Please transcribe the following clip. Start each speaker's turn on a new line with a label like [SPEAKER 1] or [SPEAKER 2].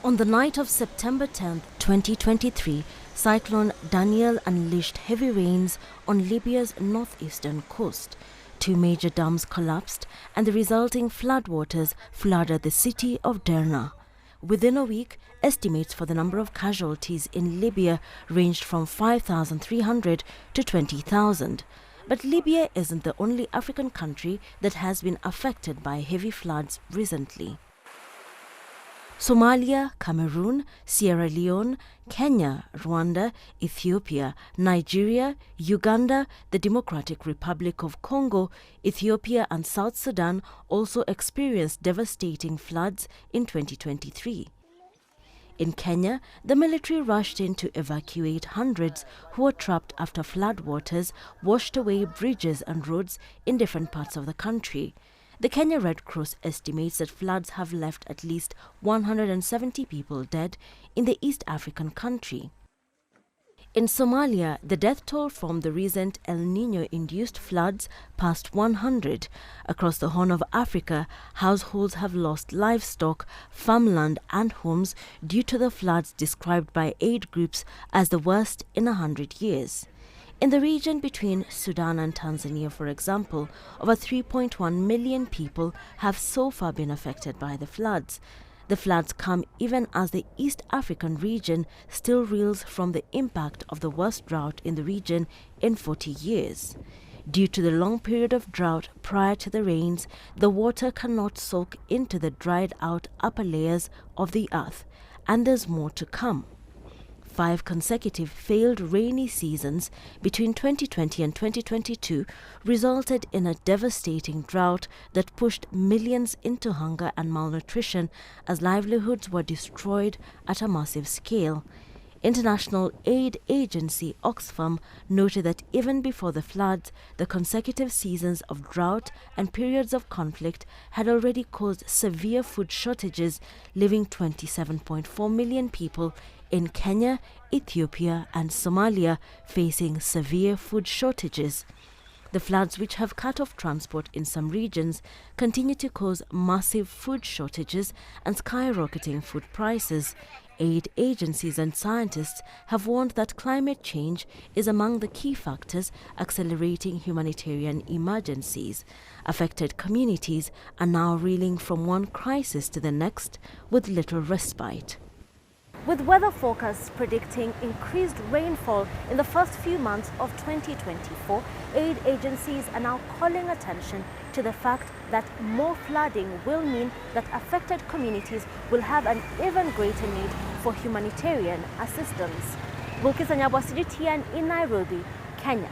[SPEAKER 1] On the night of September 10, 2023, Cyclone Daniel unleashed heavy rains on Libya's northeastern coast. Two major dams collapsed and the resulting floodwaters flooded the city of Derna. Within a week, estimates for the number of casualties in Libya ranged from 5,300 to 20,000. But Libya isn't the only African country that has been affected by heavy floods recently. Somalia, Cameroon, Sierra Leone, Kenya, Rwanda, Ethiopia, Nigeria, Uganda, the Democratic Republic of Congo, Ethiopia and South Sudan also experienced devastating floods in 2023. In Kenya, the military rushed in to evacuate hundreds who were trapped after floodwaters washed away bridges and roads in different parts of the country. The Kenya Red Cross estimates that floods have left at least 170 people dead in the East African country. In Somalia, the death toll from the recent El Niño-induced floods passed 100. Across the Horn of Africa, households have lost livestock, farmland and homes due to the floods described by aid groups as the worst in 100 years. In the region between Sudan and Tanzania, for example, over 3.1 million people have so far been affected by the floods. The floods come even as the East African region still reels from the impact of the worst drought in the region in 40 years. Due to the long period of drought prior to the rains, the water cannot soak into the dried-out upper layers of the earth, and there's more to come. 5 consecutive failed rainy seasons between 2020 and 2022 resulted in a devastating drought that pushed millions into hunger and malnutrition as livelihoods were destroyed at a massive scale. International aid agency Oxfam noted that even before the floods, the consecutive seasons of drought and periods of conflict had already caused severe food shortages, leaving 27.4 million people in Kenya, Ethiopia and Somalia facing severe food shortages. The floods, which have cut off transport in some regions, continue to cause massive food shortages and skyrocketing food prices. Aid agencies and scientists have warned that climate change is among the key factors accelerating humanitarian emergencies. Affected communities are now reeling from one crisis to the next with little respite. With weather forecasts predicting increased rainfall in the first few months of 2024, aid agencies are now calling attention to the fact that more flooding will mean that affected communities will have an even greater need for humanitarian assistance. CGTN in Nairobi, Kenya.